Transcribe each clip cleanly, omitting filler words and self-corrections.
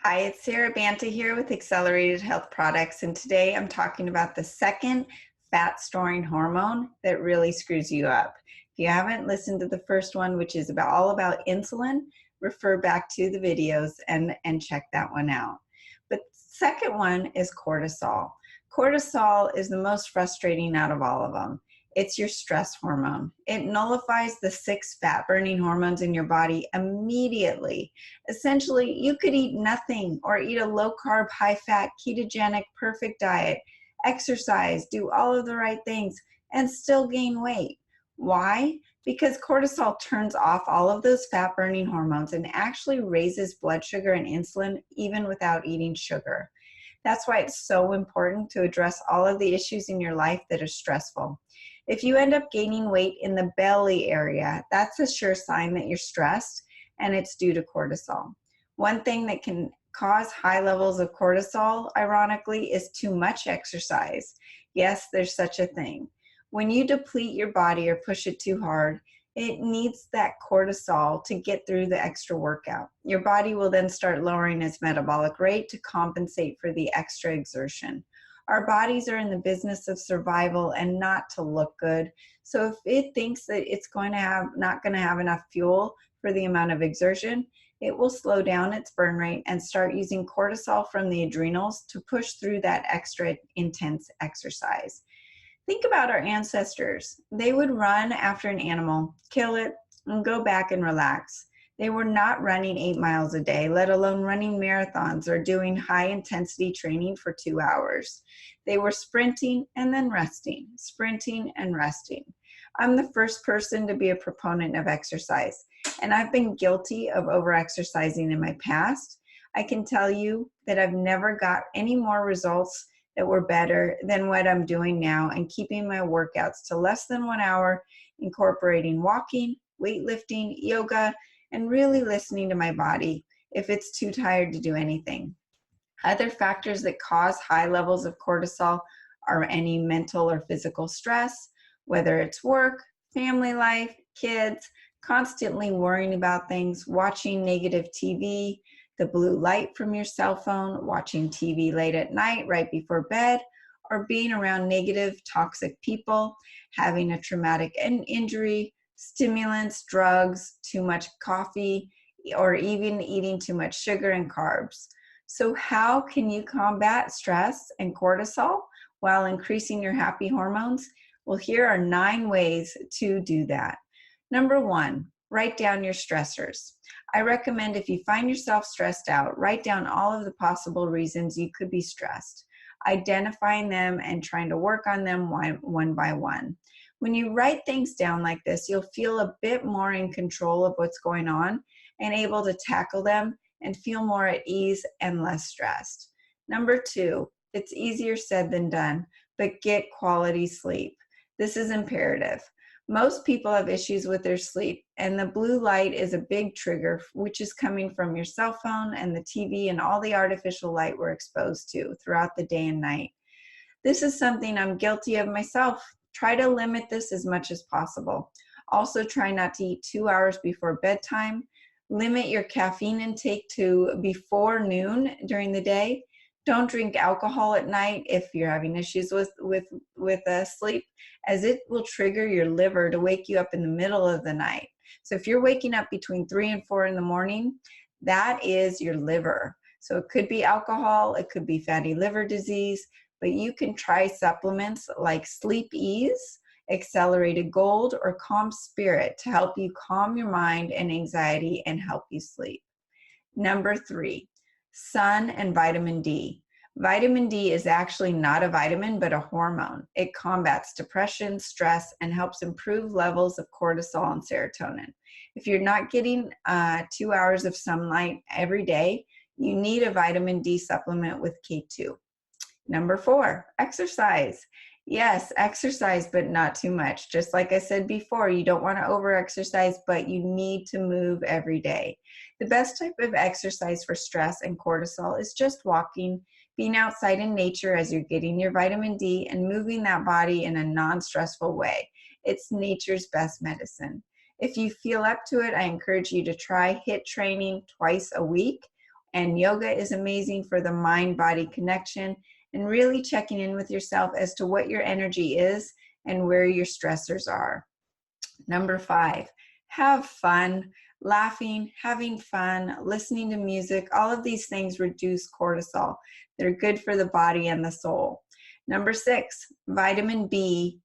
Hi, it's Sarah Banta here with Accelerated Health Products, and today I'm talking about the second fat-storing hormone that really screws you up. If you haven't listened to the first one, which is all about insulin, refer back to the videos and check that one out. But the second one is cortisol. Cortisol is the most frustrating out of all of them. It's your stress hormone. It nullifies the 6 fat-burning hormones in your body immediately. Essentially, you could eat nothing or eat a low-carb, high-fat, ketogenic, perfect diet, exercise, do all of the right things, and still gain weight. Why? Because cortisol turns off all of those fat-burning hormones and actually raises blood sugar and insulin even without eating sugar. That's why it's so important to address all of the issues in your life that are stressful. If you end up gaining weight in the belly area, that's a sure sign that you're stressed, and it's due to cortisol. One thing that can cause high levels of cortisol, ironically, is too much exercise. Yes, there's such a thing. When you deplete your body or push it too hard, it needs that cortisol to get through the extra workout. Your body will then start lowering its metabolic rate to compensate for the extra exertion. Our bodies are in the business of survival and not to look good. So if it thinks that it's not going to have enough fuel for the amount of exertion, it will slow down its burn rate and start using cortisol from the adrenals to push through that extra intense exercise. Think about our ancestors. They would run after an animal, kill it, and go back and relax. They were not running 8 miles a day, let alone running marathons or doing high-intensity training for 2 hours. They were sprinting and then resting, sprinting and resting. I'm the first person to be a proponent of exercise, and I've been guilty of over-exercising in my past. I can tell you that I've never got any more results that were better than what I'm doing now and keeping my workouts to less than 1 hour, incorporating walking, weightlifting, yoga, and really listening to my body if it's too tired to do anything. Other factors that cause high levels of cortisol are any mental or physical stress, whether it's work, family life, kids, constantly worrying about things, watching negative TV, the blue light from your cell phone, watching TV late at night right before bed, or being around negative, toxic people, having a traumatic injury, stimulants, drugs, too much coffee, or even eating too much sugar and carbs. So how can you combat stress and cortisol while increasing your happy hormones? Well, here are 9 ways to do that. Number 1, write down your stressors. I recommend if you find yourself stressed out, write down all of the possible reasons you could be stressed, identifying them and trying to work on them one by one. When you write things down like this, you'll feel a bit more in control of what's going on and able to tackle them and feel more at ease and less stressed. Number 2, it's easier said than done, but get quality sleep. This is imperative. Most people have issues with their sleep, and the blue light is a big trigger, which is coming from your cell phone and the TV and all the artificial light we're exposed to throughout the day and night. This is something I'm guilty of myself. Try to limit this as much as possible. Also, try not to eat 2 hours before bedtime. Limit your caffeine intake to before noon during the day. Don't drink alcohol at night if you're having issues with sleep, as it will trigger your liver to wake you up in the middle of the night. So if you're waking up between 3 and 4 in the morning, that is your liver. So it could be alcohol, it could be fatty liver disease, but you can try supplements like Sleep Ease, Accelerated Gold, or Calm Spirit to help you calm your mind and anxiety and help you sleep. Number 3, sun and vitamin D. Vitamin D is actually not a vitamin, but a hormone. It combats depression, stress, and helps improve levels of cortisol and serotonin. If you're not getting 2 hours of sunlight every day, you need a vitamin D supplement with K2. Number 4, exercise. Yes, exercise, but not too much. Just like I said before, you don't want to over-exercise, but you need to move every day. The best type of exercise for stress and cortisol is just walking, being outside in nature as you're getting your vitamin D and moving that body in a non-stressful way. It's nature's best medicine. If you feel up to it, I encourage you to try HIIT training twice a week And yoga is amazing for the mind-body connection and really checking in with yourself as to what your energy is and where your stressors are. Number 5, have fun. Laughing, having fun, listening to music, all of these things reduce cortisol. They're good for the body and the soul. Number 6, vitamin Bs,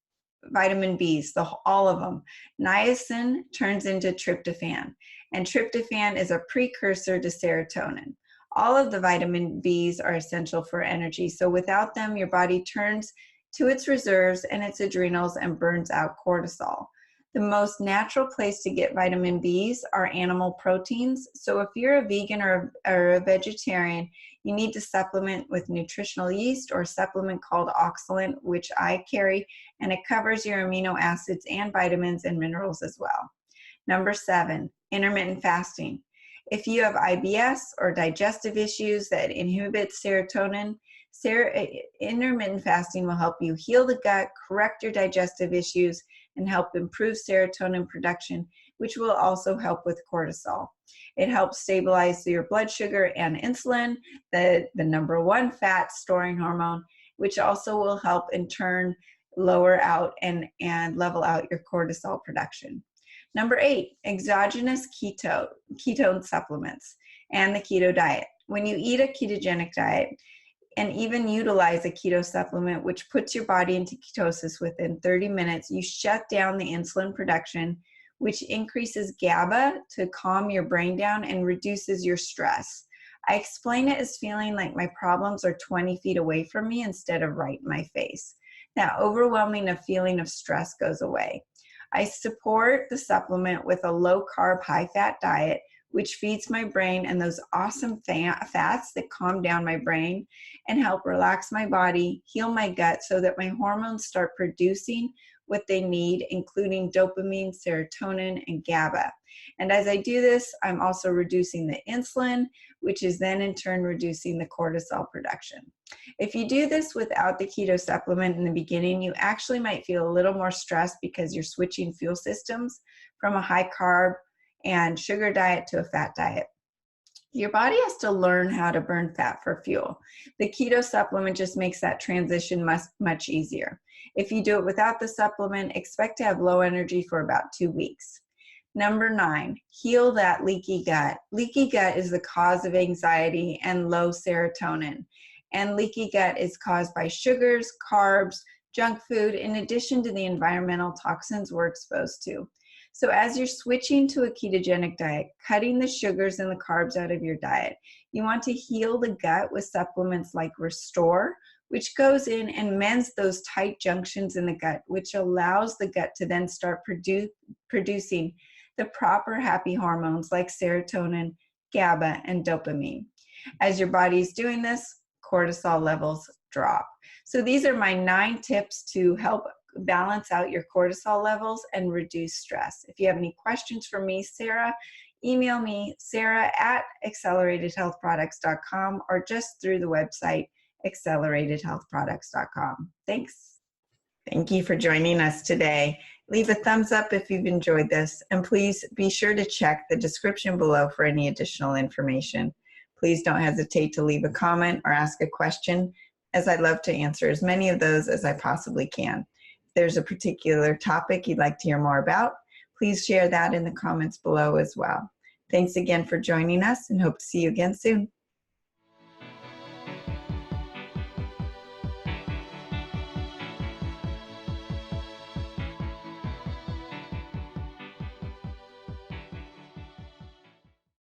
all of them. Niacin turns into tryptophan, and tryptophan is a precursor to serotonin. All of the vitamin Bs are essential for energy, so without them, your body turns to its reserves and its adrenals and burns out cortisol. The most natural place to get vitamin Bs are animal proteins. So if you're a vegan or a vegetarian, you need to supplement with nutritional yeast or a supplement called Oxalate, which I carry, and it covers your amino acids and vitamins and minerals as well. Number 7, intermittent fasting. If you have IBS or digestive issues that inhibit serotonin, intermittent fasting will help you heal the gut, correct your digestive issues, and help improve serotonin production, which will also help with cortisol. It helps stabilize your blood sugar and insulin, the number 1 fat storing hormone, which also will help in turn lower out and level out your cortisol production. Number 8, exogenous ketone supplements and the keto diet. When you eat a ketogenic diet, and even utilize a keto supplement, which puts your body into ketosis within 30 minutes, you shut down the insulin production, which increases GABA to calm your brain down and reduces your stress. I explain it as feeling like my problems are 20 feet away from me instead of right in my face. That overwhelming feeling of stress goes away. I support the supplement with a low-carb, high-fat diet, which feeds my brain and those awesome fats that calm down my brain and help relax my body, heal my gut so that my hormones start producing what they need, including dopamine, serotonin, and GABA. And as I do this, I'm also reducing the insulin, which is then in turn reducing the cortisol production. If you do this without the keto supplement in the beginning, you actually might feel a little more stressed because you're switching fuel systems from a high carb and sugar diet to a fat diet. Your body has to learn how to burn fat for fuel. The keto supplement just makes that transition much easier. If you do it without the supplement, expect to have low energy for about 2 weeks. Number 9, heal that leaky gut. Leaky gut is the cause of anxiety and low serotonin. And leaky gut is caused by sugars, carbs, junk food, in addition to the environmental toxins we're exposed to. So as you're switching to a ketogenic diet, cutting the sugars and the carbs out of your diet, you want to heal the gut with supplements like Restore, which goes in and mends those tight junctions in the gut, which allows the gut to then start producing the proper happy hormones like serotonin, GABA, and dopamine. As your body's doing this, cortisol levels drop. So these are my 9 tips to help balance out your cortisol levels and reduce stress. If you have any questions for me, Sarah, email me, sarah@acceleratedhealthproducts.com, or just through the website, acceleratedhealthproducts.com. Thanks. Thank you for joining us today. Leave a thumbs up if you've enjoyed this, and please be sure to check the description below for any additional information. Please don't hesitate to leave a comment or ask a question, as I'd love to answer as many of those as I possibly can. If there's a particular topic you'd like to hear more about, please share that in the comments below as well. Thanks again for joining us, and hope to see you again soon.